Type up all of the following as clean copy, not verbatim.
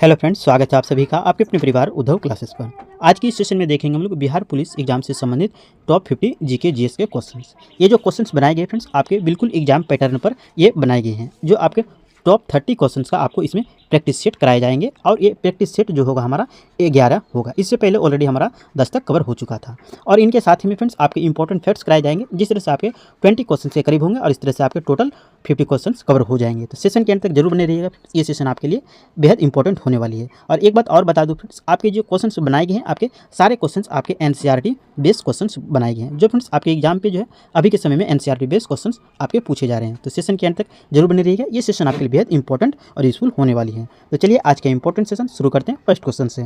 Hello friends, स्वागत है आप सभी का आपके अपने परिवार उद्धव क्लासेस पर। आज की इस सेशन में देखेंगे हम लोग बिहार पुलिस एग्जाम से संबंधित टॉप 50 जीके जीएस के क्वेश्चंस। ये जो क्वेश्चंस बनाए गए फ्रेंड्स आपके बिल्कुल एग्जाम पैटर्न पर ये बनाए गए हैं। जो आपके टॉप 30 क्वेश्चंस का आपको इसमें प्रैक्टिस सेट कराए जाएंगे और ये प्रैक्टिस सेट जो होगा हमारा 11 होगा। इससे पहले ऑलरेडी हमारा 10 तक कवर हो चुका था। और इनके साथ ही में फ्रेंड्स आपके इंपॉर्टेंट फैक्ट्स कराए जाएंगे, जिस तरह से आपके 20 क्वेश्चन के करीब होंगे और इस तरह से आपके टोटल 50 क्वेश्चंस कवर हो जाएंगे। तो सेशन के अंत तक जरूर बने रहिएगा, ये सेशन आपके लिए बेहद इंपॉर्टेंट होने वाली है। और एक बात और बता दूं फ्रेंड्स, आपके जो क्वेश्चंस बनाए गए हैं आपके सारे क्वेश्चंस आपके एनसीईआरटी बेस्ड क्वेश्चंस बनाए गए हैं। जो फ्रेंड्स आपके एग्जाम पे जो है अभी के समय में एनसीईआरटी बेस्ड क्वेश्चंस आपके पूछे जा रहे हैं। तो सेशन के अंत तक जरूर बने रहिएगा, ये सेशन आपके लिए बेहद इंपॉर्टेंट और यूजफुल होने वाली है। तो चलिए आज का इंपॉर्टेंट सेशन शुरू करते हैं फर्स्ट क्वेश्चन से।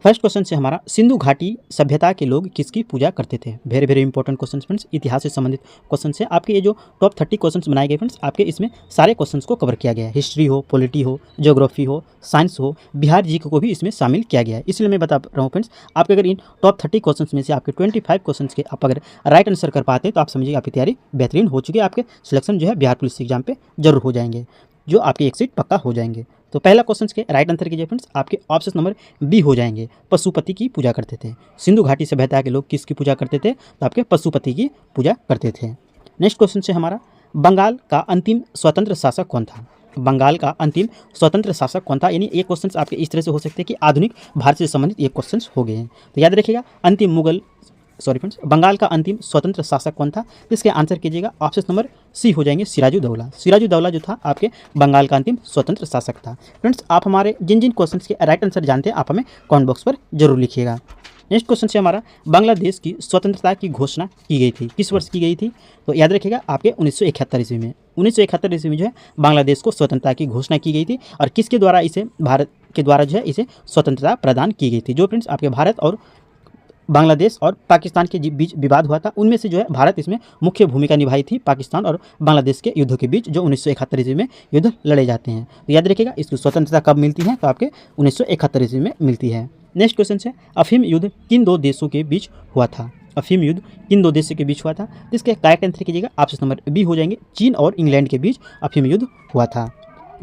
फर्स्ट क्वेश्चन से हमारा, सिंधु घाटी सभ्यता के लोग किसकी पूजा करते थे? Very very important question friends, इतिहास से संबंधित क्वेश्चन है। आपके ये जो टॉप 30 क्वेश्चंस बनाए गए फ्रेंड्स आपके इसमें सारे क्वेश्चंस को कवर किया गया है। हिस्ट्री हो, पॉलिटी हो, ज्योग्राफी हो, साइंस हो, बिहार जी को भी इसमें शामिल किया गया है। इसलिए मैं बता रहा हूँ फ्रेंड्स, आपके अगर इन टॉप 30 क्वेश्चन में से आपके 25 क्वेश्चन के आप अगर राइट आंसर कर पाते हैं तो आप समझिए आपकी तैयारी बेहतरीन हो चुकी है। आपके सिलेक्शन जो है बिहार पुलिस एग्जाम पे जरूर हो जाएंगे, जो आपके एक सीट पक्का हो जाएंगे। तो पहला क्वेश्चन के राइट आंसर कीजिए फ्रेंड्स, आपके ऑप्शन नंबर बी हो जाएंगे। पशुपति की पूजा करते थे। सिंधु घाटी सभ्यता के लोग किसकी पूजा करते थे? तो आपके पशुपति की पूजा करते थे। नेक्स्ट क्वेश्चन से हमारा, बंगाल का अंतिम स्वतंत्र शासक कौन था? बंगाल का अंतिम स्वतंत्र शासक कौन था? यानी ये क्वेश्चंस आपके इस तरह से हो सकते हैं कि आधुनिक भारत से संबंधित ये क्वेश्चंस हो गए हैं। तो याद रखिएगा, बंगाल का अंतिम स्वतंत्र शासक कौन था? इसके आंसर कीजिएगा, ऑप्शन नंबर सी हो जाएंगे सिराजुद्दौला। सिराजुद्दौला जो था आपके बंगाल का अंतिम स्वतंत्र शासक था। फ्रेंड्स आप हमारे जिन जिन क्वेश्चंस के राइट आंसर जानते हैं आप हमें कमेंट बॉक्स पर जरूर लिखिएगा। नेक्स्ट क्वेश्चन से हमारा, बांग्लादेश की स्वतंत्रता की घोषणा की गई थी, किस वर्ष की गई थी? तो याद रखिएगा आपके 1971 ईस्वी में। 1971 ईस्वी में जो है बांग्लादेश को स्वतंत्रता की घोषणा की गई थी। और किसके द्वारा इसे, भारत के द्वारा जो है इसे स्वतंत्रता प्रदान की गई थी। जो फ्रेंड्स आपके भारत और बांग्लादेश और पाकिस्तान के बीच विवाद हुआ था, उनमें से जो है भारत इसमें मुख्य भूमिका निभाई थी पाकिस्तान और बांग्लादेश के युद्धों के बीच, जो 1971 ईस्वी में युद्ध लड़े जाते हैं। तो याद रखिएगा इसकी स्वतंत्रता कब मिलती है? तो आपके 1971 ईस्वी में मिलती है। नेक्स्ट क्वेश्चन है, अफीम युद्ध किन दो देशों के बीच हुआ था? अफीम युद्ध किन दो देशों के बीच हुआ था? इसके करेक्ट आंसर कीजिएगा, ऑप्शन नंबर बी हो जाएंगे, चीन और इंग्लैंड के बीच अफीम युद्ध हुआ था।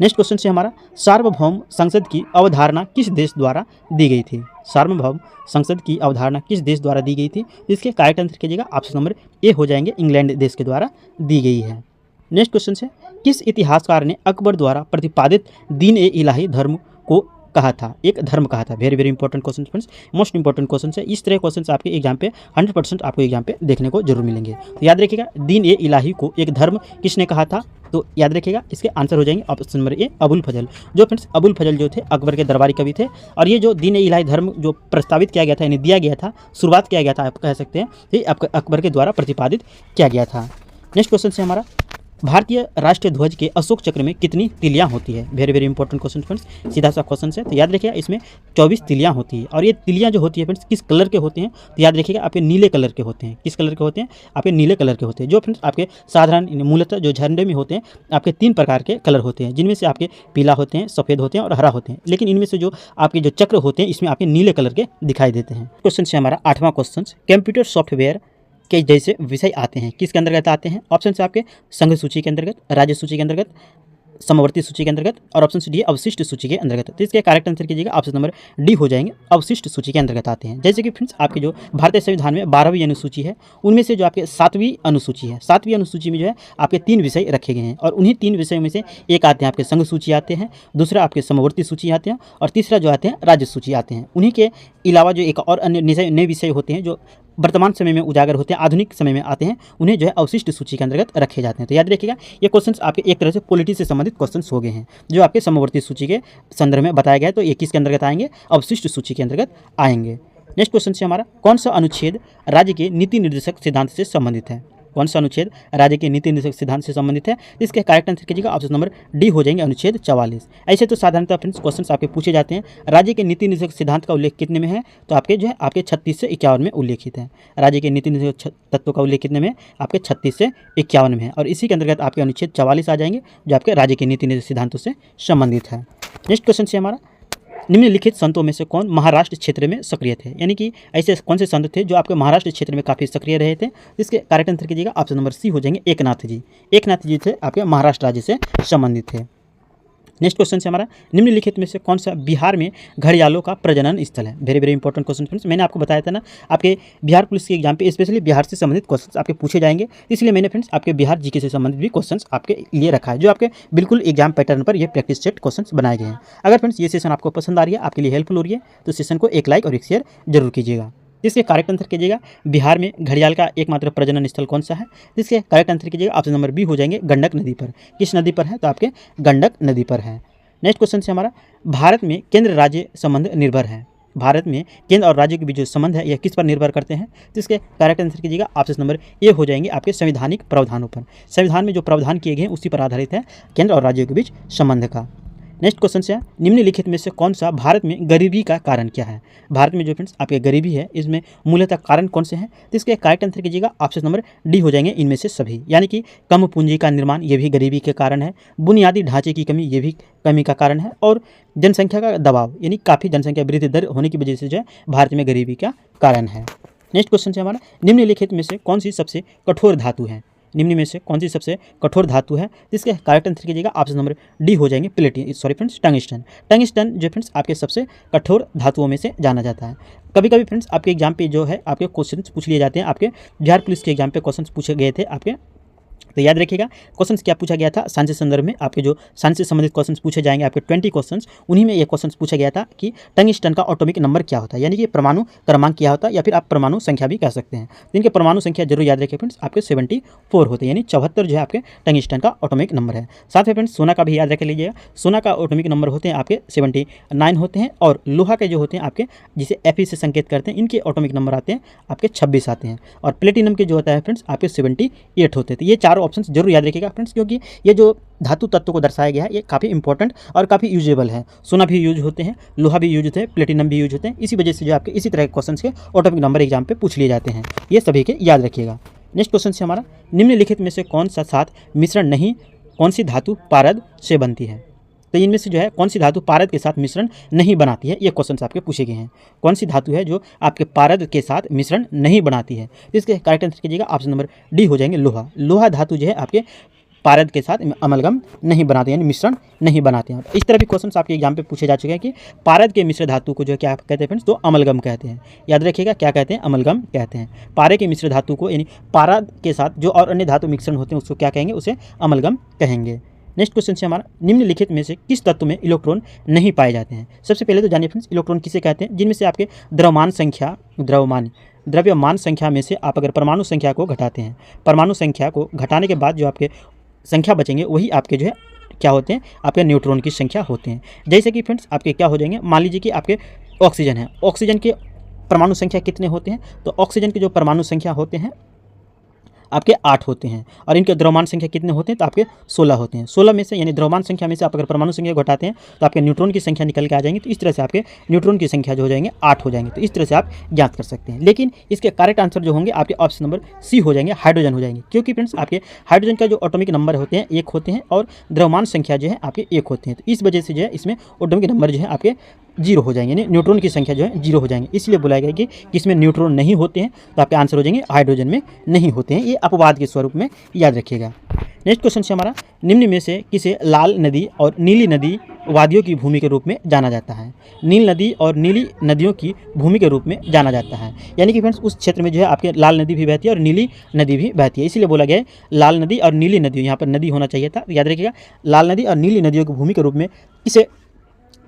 नेक्स्ट क्वेश्चन से हमारा, सार्वभौम संसद की अवधारणा किस देश द्वारा दी गई थी? सार्वभौम संसद की अवधारणा किस देश द्वारा दी गई थी? इसके करेक्ट आंसर कीजिएगा, ऑप्शन नंबर ए हो जाएंगे, इंग्लैंड देश के द्वारा दी गई है। नेक्स्ट क्वेश्चन है, किस इतिहासकार ने अकबर द्वारा प्रतिपादित दीन ए इलाही धर्म को कहा था? एक धर्म कहा था। Very very important question friends, most important question है। इस तरह क्वेश्चन आपके एग्जाम पे 100% आपको एग्जाम पे देखने को जरूर मिलेंगे। तो याद रखिएगा, दीन ए इलाही को एक धर्म किसने कहा था? तो याद रखिएगा इसके आंसर हो जाएंगे ऑप्शन नंबर ए, अबुल फजल। जो फ्रेंड्स अबुल फजल जो थे अकबर के दरबारी कवि थे। और ये जो दीन ए इलाही धर्म जो प्रस्तावित किया गया था, यानी दिया गया था, शुरुआत किया गया था, आप कह सकते हैं, ये अकबर के द्वारा प्रतिपादित किया गया था। नेक्स्ट क्वेश्चन से हमारा, भारतीय राष्ट्रीय ध्वज के अशोक चक्र में कितनी तिलियां होती है? Very very important question friends, सीधा सा क्वेश्चन है। तो याद रखिएगा इसमें 24 तिलियां होती है। और ये तिलियां जो होती है फ्रेंड्स किस कलर के होते हैं? तो याद रखिएगा आपके नीले कलर के होते हैं। किस कलर के होते हैं? आपके नीले कलर के होते हैं। जो फ्रेंड्स आपके साधारण मूलतः जो झंडे में होते हैं आपके 3 प्रकार के कलर होते हैं, जिनमें से आपके पीला होते हैं, सफ़ेद होते हैं और हरा होते हैं। लेकिन इनमें से जो आपके जो चक्र होते हैं इसमें आपके नीले कलर के दिखाई देते हैं। क्वेश्चन से हमारा 8वां क्वेश्चन, कंप्यूटर सॉफ्टवेयर के जैसे विषय आते हैं, किसके अंतर्गत आते हैं? ऑप्शन से आपके संघ सूची के अंतर्गत, राज्य सूची के अंतर्गत, समवर्ती सूची के अंतर्गत और ऑप्शन डी अवशिष्ट सूची के अंतर्गत। तो इसके करेक्ट आंसर कीजिएगा, ऑप्शन नंबर डी हो जाएंगे, अवशिष्ट सूची के अंतर्गत आते हैं। जैसे कि फ्रेंड्स आपके जो भारतीय संविधान में 12वीं अनुसूची है, उनमें से जो आपके 7वीं अनुसूची है, 7वीं अनुसूची में जो है आपके 3 विषय रखे गए हैं। और उन्हीं 3 विषयों में से एक आते हैं आपके संघ सूची आते हैं, दूसरा आपके समवर्ती सूची आते हैं और तीसरा जो आते हैं राज्य सूची आते हैं। उन्हीं के अलावा जो एक और अन्य नए विषय होते हैं जो वर्तमान समय में उजागर होते हैं, आधुनिक समय में आते हैं, उन्हें जो है अवशिष्ट सूची के अंतर्गत रखे जाते हैं। तो याद रखिएगा ये क्वेश्चंस आपके एक तरह से पॉलिटी से संबंधित क्वेश्चंस हो गए हैं, जो आपके समवर्ती सूची के संदर्भ में बताया गया है। तो ये किसके अंतर्गत आएंगे? अवशिष्ट सूची के अंतर्गत आएंगे। नेक्स्ट क्वेश्चन से हमारा, कौन सा अनुच्छेद राज्य के नीति निर्देशक सिद्धांत से संबंधित है? कौन सा अनुच्छेद राज्य के नीति निर्देशक सिद्धांत से संबंधित है? इसके करेक्ट आंसर कीजिएगा, ऑप्शन नंबर डी हो जाएंगे, अनुच्छेद 44। ऐसे तो साधारणतः फ्रेंड्स क्वेश्चंस आपके पूछे जाते हैं, राज्य के नीति निर्देशक सिद्धांत का उल्लेख कितने में है? तो आपके जो है आपके 36 से 51 में उल्लेखित है। राज्य के नीति निर्देशक तत्वों का उल्लेख कितने में? आपके 36 से 51 में है। और इसी के अंतर्गत आपके अनुच्छेद 44 आ जाएंगे, जो आपके राज्य के नीति निर्देशक सिद्धांतों से संबंधित है। नेक्स्ट क्वेश्चन से हमारा, निम्नलिखित संतों में से कौन महाराष्ट्र क्षेत्र में सक्रिय थे? यानी कि ऐसे कौन से संत थे जो आपके महाराष्ट्र क्षेत्र में काफ़ी सक्रिय रहे थे? इसके करेक्ट आंसर कीजिएगा, ऑप्शन नंबर सी हो जाएंगे, एकनाथ जी। एकनाथ जी थे आपके महाराष्ट्र राज्य से संबंधित थे। नेक्स्ट क्वेश्चन से हमारा, निम्नलिखित में से कौन सा बिहार में घड़ियालों का प्रजनन स्थल है। Very very important question friends. मैंने आपको बताया था ना, आपके बिहार पुलिस के एग्जाम पे स्पेशली बिहार से संबंधित क्वेश्चंस आपके पूछे जाएंगे, इसलिए मैंने फ्रेंड्स आपके बिहार जीके से संबंधित भी क्वेश्चंस आपके लिए रखा है, जो आपके बिल्कुल एग्जाम पैटर्न पर ये प्रैक्टिस सेट क्वेश्चन बनाए गए हैं। अगर फ्रेंड्स ये सेशन आपको पसंद आ रही है, आपके लिए हेल्पफुल हो रही है, तो सेशन को एक लाइक और एक शेयर जरूर कीजिएगा। इसके करेक्ट आंसर कीजिएगा, बिहार में घड़ियाल का एकमात्र प्रजनन स्थल कौन सा है। इसके करेक्ट आंसर कीजिएगा, ऑप्शन नंबर बी हो जाएंगे गंडक नदी पर। किस नदी पर है, तो आपके गंडक नदी पर है। नेक्स्ट क्वेश्चन से हमारा, भारत में केंद्र राज्य संबंध निर्भर है। भारत में केंद्र और राज्य के बीच जो संबंध है यह किस पर निर्भर करते हैं, तो इसके करेक्ट आंसर कीजिएगा, ऑप्शन नंबर ए हो जाएंगे आपके संवैधानिक प्रावधानों पर। संविधान में जो प्रावधान किए गए हैं उसी पर आधारित है केंद्र और राज्यों के बीच संबंध का। नेक्स्ट क्वेश्चन से, निम्नलिखित में से कौन सा भारत में गरीबी का कारण क्या है। भारत में जो फ्रेंड्स आपके गरीबी है, इसमें मूलतः कारण कौन से हैं, तो इसके करेक्ट आंसर कीजिएगा, ऑप्शन नंबर डी हो जाएंगे इनमें से सभी। यानी कि कम पूंजी का निर्माण, ये भी गरीबी के कारण है। बुनियादी ढांचे की कमी, ये भी कमी का कारण है। और जनसंख्या का दबाव, यानी काफ़ी जनसंख्या वृद्धि दर होने की वजह से जो है भारत में गरीबी का कारण है। नेक्स्ट क्वेश्चन से हमारा, निम्नलिखित में से कौन सी सबसे कठोर धातु है। निम्न में से कौन सी सबसे कठोर धातु है, जिसके करेक्ट आंसर कीजिएगा, ऑप्शन नंबर डी हो जाएंगे टंगस्टन। टंगस्टन जो फ्रेंड्स आपके सबसे कठोर धातुओं में से जाना जाता है। कभी कभी फ्रेंड्स आपके एग्जाम पे जो है आपके क्वेश्चन पूछ लिए जाते हैं, आपके बिहार पुलिस के एग्जाम पे क्वेश्चन पूछे गए थे आपके, तो याद रखिएगा क्वेश्चंस क्या पूछा गया था। साइंस के संदर्भ में आपके जो साइंस से संबंधित क्वेश्चंस पूछे जाएंगे, आपके 20 क्वेश्चंस, उन्हीं में ये क्वेश्चंस पूछा गया था कि टंगस्टन का एटॉमिक नंबर क्या होता है, यानी कि परमाणु क्रमांक क्या होता है, या फिर आप परमाणु संख्या भी कह सकते हैं। तो इनके परमाणु संख्या जरूर याद रखिए फ्रेंड्स, आपके 74 होते हैं, यानी 74 जो है आपके टंगस्टन का एटॉमिक नंबर है। साथ में फ्रेंड्स सोना का भी याद रख लीजिएगा, सोना का एटॉमिक नंबर होते हैं आपके 79 होते हैं। और लोहा के जो होते हैं आपके, जिसे Fe से संकेत करते हैं, इनके एटॉमिक नंबर आते हैं आपके 26 आते हैं। और प्लेटिनम के जो होता है फ्रेंड्स आपके 78 होते हैं। तो ये चारों ऑप्शन जरूर याद रखिएगा फ्रेंड्स, क्योंकि ये जो धातु तत्व को दर्शाया गया है ये काफ़ी इंपॉर्टेंट और काफ़ी यूजेबल है। सोना भी यूज होते हैं, लोहा भी यूज होते हैं, प्लेटिनम भी यूज होते हैं। इसी वजह से जो आपके इसी तरह के क्वेश्चन के एटॉमिक नंबर एग्जाम पे पूछ लिए जाते हैं, ये सभी के याद रखिएगा। नेक्स्ट क्वेश्चन से हमारा, निम्नलिखित में से कौन सा साथ मिश्रण नहीं, कौन सी धातु पारद से बनती है। तो इनमें से जो है कौन सी धातु पारद के साथ मिश्रण नहीं बनाती है, ये क्वेश्चन आपके पूछे गए हैं। कौन सी धातु है जो आपके पारद के साथ मिश्रण नहीं बनाती है, इसके करेक्ट आंसर कीजिएगा, ऑप्शन नंबर डी हो जाएंगे लोहा। लोहा धातु जो है आपके पारद के साथ अमलगम नहीं बनाते, यानी मिश्रण नहीं बनाते हैं। इस तरह भी क्वेश्चन आपके एग्जाम पे पूछे जा चुके हैं कि पारद के मिश्र धातु को जो क्या कहते हैं फ्रेंड्स, तो अमलगम कहते हैं। याद रखिएगा क्या कहते हैं, अमलगम कहते हैं। पारे के मिश्र धातु को, यानी पारद के साथ जो और अन्य धातु मिश्रण होते हैं उसको क्या कहेंगे, उसे अमलगम कहेंगे। नेक्स्ट क्वेश्चन से हमारा, निम्नलिखित में से किस तत्व में इलेक्ट्रॉन नहीं पाए जाते हैं। सबसे पहले तो जानिए फ्रेंड्स इलेक्ट्रॉन किसे कहते हैं, जिनमें से आपके द्रव्यमान संख्या में से आप अगर परमाणु संख्या को घटाते हैं, परमाणु संख्या को घटाने के बाद जो आपके संख्या बचेंगे वही आपके जो है क्या होते हैं, आपके न्यूट्रॉन की संख्या होते हैं। जैसे कि फ्रेंड्स आपके क्या हो जाएंगे, मान लीजिए कि आपके ऑक्सीजन है, ऑक्सीजन के परमाणु संख्या कितने होते हैं, तो ऑक्सीजन के जो परमाणु संख्या होते हैं आपके 8 होते हैं। और इनके द्रव्यमान संख्या कितने होते हैं, तो आपके 16 होते हैं। 16 में से, यानी द्रव्यमान संख्या में से आप अगर परमाणु संख्या को घटाते हैं तो आपके न्यूट्रॉन की संख्या निकल के आ जाएंगे। तो इस तरह से आपके न्यूट्रॉन की संख्या जो हो जाएंगे 8 हो जाएंगे। तो इस तरह से आप ज्ञात कर सकते हैं। लेकिन इसके करेक्ट आंसर जो होंगे आपके ऑप्शन नंबर सी हो जाएंगे, हाइड्रोजन हो जाएंगे। क्योंकि फ्रेंड्स आपके हाइड्रोजन का जो एटॉमिक नंबर होते हैं 1 होते हैं और द्रव्यमान संख्या जो है आपके 1 होते हैं। तो इस वजह से जो है इसमें एटॉमिक नंबर जो है आपके 0 हो जाएंगे, यानी न्यूट्रॉन की संख्या जो है 0 हो जाएंगे। इसलिए बोला गया कि इसमें न्यूट्रॉन नहीं होते हैं, तो आपके आंसर हो जाएंगे हाइड्रोजन में नहीं होते हैं। ये अपवाद के स्वरूप में याद रखिएगा। नेक्स्ट क्वेश्चन से हमारा, निम्न में से किसे लाल नदी और नीली नदी वादियों की भूमि के रूप में जाना जाता है। नील नदी और नीली नदियों की भूमि के रूप में जाना जाता है, यानी कि फ्रेंड्स उस क्षेत्र में जो है आपके लाल नदी भी बहती है और नीली नदी भी बहती है। इसीलिए बोला गया है लाल नदी और नीली नदी, यहाँ पर नदी होना चाहिए था, याद रखिएगा। लाल नदी और नीली नदियों की भूमि के रूप में इसे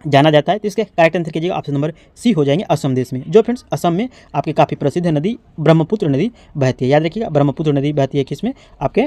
जाना जाता है। तो इसके करेक्ट आंसर कीजिएगा, ऑप्शन नंबर सी हो जाएंगे असम देश में। जो फ्रेंड्स असम में आपके काफ़ी प्रसिद्ध नदी ब्रह्मपुत्र नदी बहती है। याद रखिएगा ब्रह्मपुत्र नदी बहती है किसमें, आपके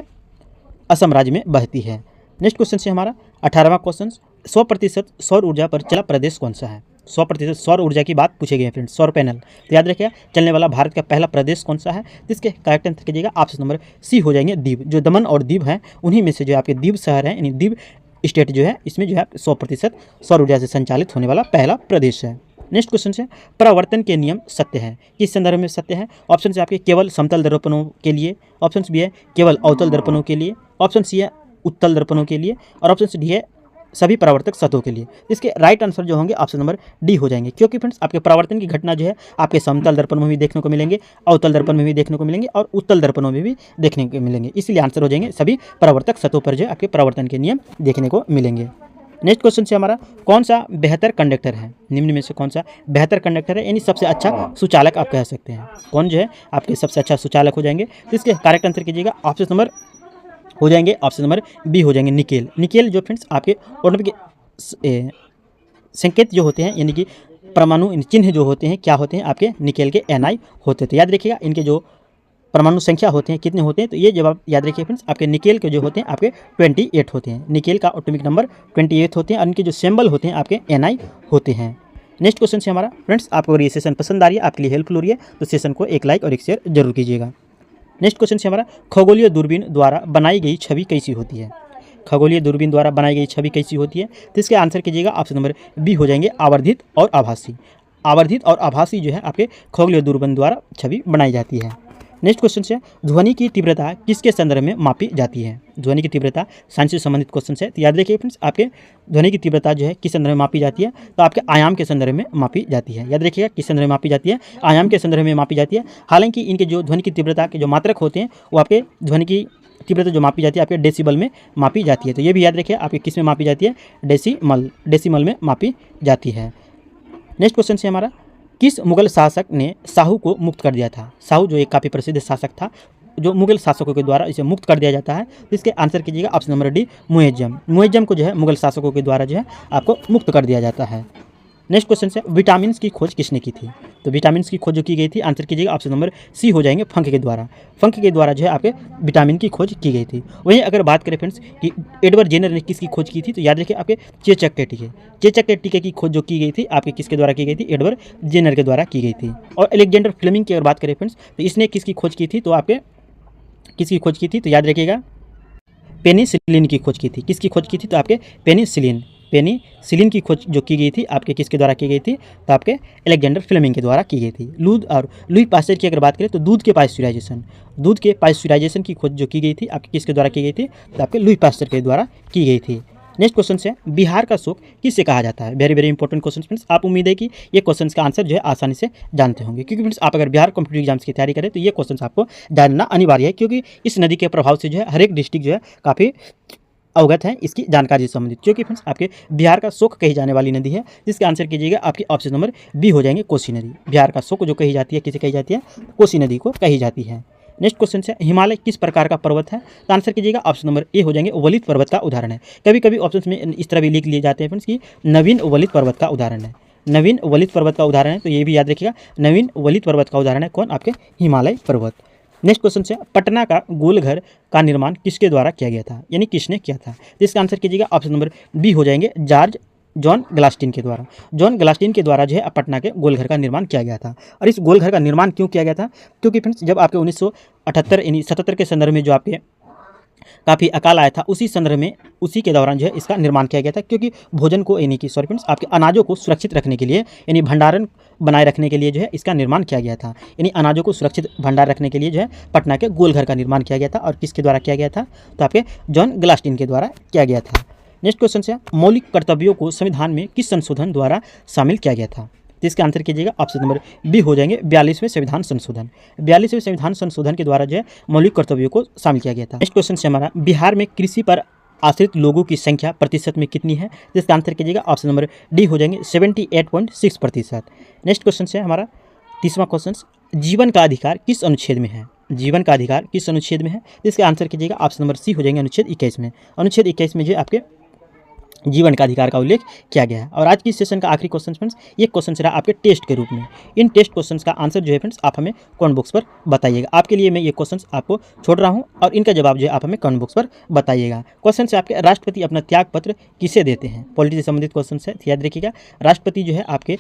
असम राज्य में बहती है। नेक्स्ट क्वेश्चन से हमारा 18वां क्वेश्चन, 100% सौर ऊर्जा पर चला प्रदेश कौन सा है। 100% सौर ऊर्जा की बात पूछे गए हैं फ्रेंड्स, सौर पैनल। तो याद रखिएगा चलने वाला भारत का पहला प्रदेश कौन सा है, जिसके करेक्ट आंसर कीजिएगा, ऑप्शन नंबर सी हो जाएंगे दीव। जो दमन और दीव हैं उन्हीं में से जो आपके दीव शहर है, यानी दीव स्टेट जो है इसमें जो है 100% सौर ऊर्जा से संचालित होने वाला पहला प्रदेश है। नेक्स्ट क्वेश्चन से, परावर्तन के नियम सत्य है, किस संदर्भ में सत्य है। ऑप्शन से आपके केवल समतल दर्पणों के लिए, ऑप्शन बी है केवल अवतल दर्पणों के लिए, ऑप्शन सी है उत्तल दर्पणों के लिए, और ऑप्शन डी है सभी परावर्तक सतहों के लिए। इसके राइट आंसर जो होंगे ऑप्शन नंबर डी हो जाएंगे, क्योंकि फ्रेंड्स आपके परावर्तन की घटना जो है आपके समतल दर्पण में भी देखने को मिलेंगे, अवतल दर्पण में भी देखने को मिलेंगे और उत्तल दर्पणों में भी देखने को मिलेंगे। इसलिए आंसर हो जाएंगे सभी परावर्तक सतहों पर जो आपके परावर्तन के नियम देखने को मिलेंगे। नेक्स्ट क्वेश्चन से हमारा कौन सा बेहतर कंडक्टर है, निम्न में से कौन सा बेहतर कंडक्टर है, यानी सबसे अच्छा सुचालक आप कह सकते हैं, कौन जो है आपके सबसे अच्छा सुचालक हो जाएंगे। तो इसके करेक्ट आंसर कीजिएगा ऑप्शन नंबर हो जाएंगे, ऑप्शन नंबर बी हो जाएंगे निकेल। निकेल जो फ्रेंड्स आपके ऑटोमेटिक संकेत जो होते हैं, यानी कि परमाणु चिन्ह जो होते हैं क्या होते हैं आपके निकेल के Ni होते थे। याद रखिएगा इनके जो परमाणु संख्या होते हैं कितने होते हैं, तो ये जवाब याद रखिए फ्रेंड्स, आपके निकेल के जो होते हैं आपके 28 होते हैं। निकेल का एटॉमिक नंबर 28 होते हैं और इनके जो सिंबल होते हैं आपके Ni होते हैं। नेक्स्ट क्वेश्चन से हमारा फ्रेंड्स, आपको अगर ये सेशन पसंद आ रही है, आपके लिए हेल्पफुल हो रही है, तो सेशन को एक लाइक और एक शेयर जरूर कीजिएगा। नेक्स्ट क्वेश्चन से हमारा खगोलीय दूरबीन द्वारा बनाई गई छवि कैसी होती है। खगोलीय दूरबीन द्वारा बनाई गई छवि कैसी होती है, तो इसके आंसर कीजिएगा ऑप्शन नंबर बी हो जाएंगे आवर्धित और आभासी। आवर्धित और आभासी जो है आपके खगोलीय दूरबीन द्वारा छवि बनाई जाती है। नेक्स्ट क्वेश्चन से ध्वनि की तीव्रता किसके संदर्भ में मापी जाती है। ध्वनि की तीव्रता साइंस से संबंधित क्वेश्चन है, तो याद रखिए फ्रेंड्स, आपके ध्वनि की तीव्रता जो है किस संदर्भ में मापी जाती है, तो आपके आयाम के संदर्भ में मापी जाती है। याद रखिएगा किस संदर्भ में मापी जाती है, आयाम के संदर्भ में मापी जाती है। हालांकि इनके जो ध्वनि की तीव्रता के जो मात्रक होते हैं वो आपके ध्वनि की तीव्रता जो मापी जाती है आपके डेसिबल में मापी जाती है। तो ये भी याद रखिए आपके किस में मापी जाती है, डेसिमल में मापी जाती है। नेक्स्ट क्वेश्चन से हमारा किस मुगल शासक ने साहू को मुक्त कर दिया था। साहू जो एक काफ़ी प्रसिद्ध शासक था, जो मुगल शासकों के द्वारा इसे मुक्त कर दिया जाता है, तो इसके आंसर कीजिएगा ऑप्शन नंबर डी मुएज्जम। मुएज्जम को जो है मुगल शासकों के द्वारा जो है आपको मुक्त कर दिया जाता है। नेक्स्ट क्वेश्चन से विटामिन की खोज किसने की थी, तो विटामिन की खोज जो की गई थी, आंसर कीजिएगा ऑप्शन नंबर सी हो जाएंगे फंक के द्वारा। फंक के द्वारा जो है आपके विटामिन की खोज की गई थी। वहीं अगर बात करें फ्रेंड्स कि एडवर्ड जेनर ने किसकी खोज की थी, तो याद रखिए आपके चेचक के टीके। चेचक के टीके की खोज जो की गई थी आपके किसके द्वारा की गई थी, एडवर्ड जेनर के द्वारा की गई थी। और अलेक्जेंडर फ्लेमिंग की अगर बात करें फ्रेंड्स, तो इसने किसकी खोज की थी, तो आपके किसकी खोज की थी, तो याद रखिएगा पेनिसिलिन की खोज की थी। किसकी खोज की थी, तो आपके पेनिसिलिन की खोज जो की गई थी आपके किसके द्वारा की गई थी, तो आपके अलेक्जेंडर फ्लेमिंग के द्वारा की गई थी। लुई पास्चर की अगर बात करें तो दूध के पास्चुराइजेशन की खोज जो की गई थी आपके किसके द्वारा की गई थी, तो आपके लुई पास्चर के द्वारा की गई थी। नेक्स्ट क्वेश्चन से बिहार का शोक किससे कहा जाता है। Very very important question friends, आप उम्मीद है कि ये क्वेश्चन का आंसर जो है आसानी से जानते होंगे, क्योंकि फ्रेंड्स आप अगर बिहार कॉम्पिटिटिव एग्जाम्स की तैयारी करें तो ये क्वेश्चन आपको जानना अनिवार्य है, क्योंकि इस नदी के प्रभाव से जो है हर एक डिस्ट्रिक्ट जो है काफ़ी अवगत है इसकी जानकारी से संबंधित, क्योंकि फ्रेंड्स आपके बिहार का शोक कही जाने वाली नदी है, जिसके आंसर कीजिएगा आपकी ऑप्शन नंबर बी हो जाएंगे कोसी नदी। बिहार का शोक जो कही जाती है किसे कही जाती है, कोसी नदी को कही जाती है। नेक्स्ट क्वेश्चन है हिमालय किस प्रकार का पर्वत है, तो आंसर कीजिएगा ऑप्शन नंबर ए हो जाएंगे वलित पर्वत का उदाहरण है। कभी कभी ऑप्शन में इस तरह भी लिख लिए जाते हैं फ्रेंड्स कि नवीन वलित पर्वत का उदाहरण है, नवीन वलित पर्वत का उदाहरण है, तो ये भी याद रखिएगा नवीन वलित पर्वत का उदाहरण है कौन, आपके हिमालय पर्वत। नेक्स्ट क्वेश्चन से पटना का गोलघर का निर्माण किसके द्वारा किया गया था, यानी किसने किया था, तो इसका आंसर कीजिएगा ऑप्शन नंबर बी हो जाएंगे जॉन ग्लास्टिन के द्वारा। जॉन ग्लास्टिन के द्वारा जो है पटना के गोलघर का निर्माण किया गया था। और इस गोलघर का निर्माण क्यों किया गया था, क्योंकि फ्रेंड्स जब आपके 1978 यानी 77 के संदर्भ में जो आपके काफ़ी अकाल आया था, उसी के दौरान जो है इसका निर्माण किया गया था, क्योंकि भोजन को यानी कि फ्रेंड्स आपके अनाजों को सुरक्षित रखने के लिए यानी भंडारण बनाए रखने के लिए जो है इसका निर्माण किया गया था, यानी अनाजों को सुरक्षित भंडार रखने के लिए जो है पटना के गोलघर का निर्माण किया गया था। और किसके द्वारा किया गया था, तो आपके जॉन ग्लास्टिन के द्वारा किया गया था। नेक्स्ट क्वेश्चन से मौलिक कर्तव्यों को संविधान में किस संशोधन द्वारा शामिल किया गया था, तो इसका आंसर कीजिएगा ऑप्शन नंबर बी हो जाएंगे 42वें संविधान संशोधन। 42वें संविधान संशोधन के द्वारा जो है मौलिक कर्तव्यों को शामिल किया गया था। नेक्स्ट क्वेश्चन से हमारा बिहार में कृषि पर आश्रित लोगों की संख्या प्रतिशत में कितनी है, तो इसका आंसर कीजिएगा ऑप्शन नंबर डी हो जाएंगे 78.6%। नेक्स्ट क्वेश्चन से हमारा तीसरा क्वेश्चन, जीवन का अधिकार किस अनुच्छेद में है, जीवन का अधिकार किस अनुच्छेद में है, तो इसका आंसर कीजिएगा ऑप्शन नंबर सी हो जाएंगे अनुच्छेद 21 में। अनुच्छेद 21 में जो आपके जीवन का अधिकार का उल्लेख किया गया है। और आज की सेशन का आखिरी क्वेश्चन फ्रेंड्स, ये क्वेश्चन रहा आपके टेस्ट के रूप में। इन टेस्ट क्वेश्चंस का आंसर जो है फ्रेंड्स आप हमें कमेंट बॉक्स पर बताइएगा। आपके लिए मैं ये क्वेश्चंस आपको छोड़ रहा हूँ और इनका जवाब जो है आप हमें कमेंट बॉक्स पर बताइएगा। क्वेश्चन से आपके राष्ट्रपति अपना त्याग पत्र किसे देते हैं, पॉलिटी से संबंधित क्वेश्चन है, याद रखिएगा राष्ट्रपति जो है आपके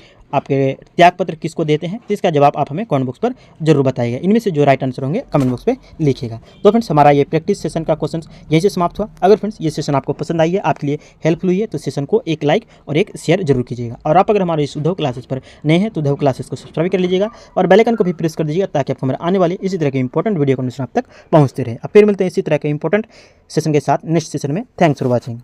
त्याग पत्र किसको देते हैं, तो इसका जवाब आप हमें कमेंट बॉक्स पर जरूर बताइएगा। इनमें से जो राइट आंसर होंगे कमेंट बॉक्स पर लिखिएगा। तो फ्रेंड्स हमारा ये प्रैक्टिस सेशन का क्वेश्चन यहीं से समाप्त हुआ। अगर फ्रेंड्स ये सेशन आपको पसंद आई है, आपके लिए हेल्पफुल हुई है, तो सेशन को एक लाइक और एक शेयर जरूर कीजिएगा। और आप अगर हमारे इस उद्धव क्लासेस पर नए हैं तो उद्धव क्लासेस को सब्सक्राइब कर लीजिएगा और बेल आइकन को भी प्रेस कर दीजिएगा, ताकि आपको हमारे आने वाले इसी तरह के इंपॉर्टेंट वीडियो को आप तक पहुंचते रहे। अब फिर मिलते हैं इसी तरह के इंपॉर्टेंट सेशन के साथ नेक्स्ट सेशन में। Thanks for watching.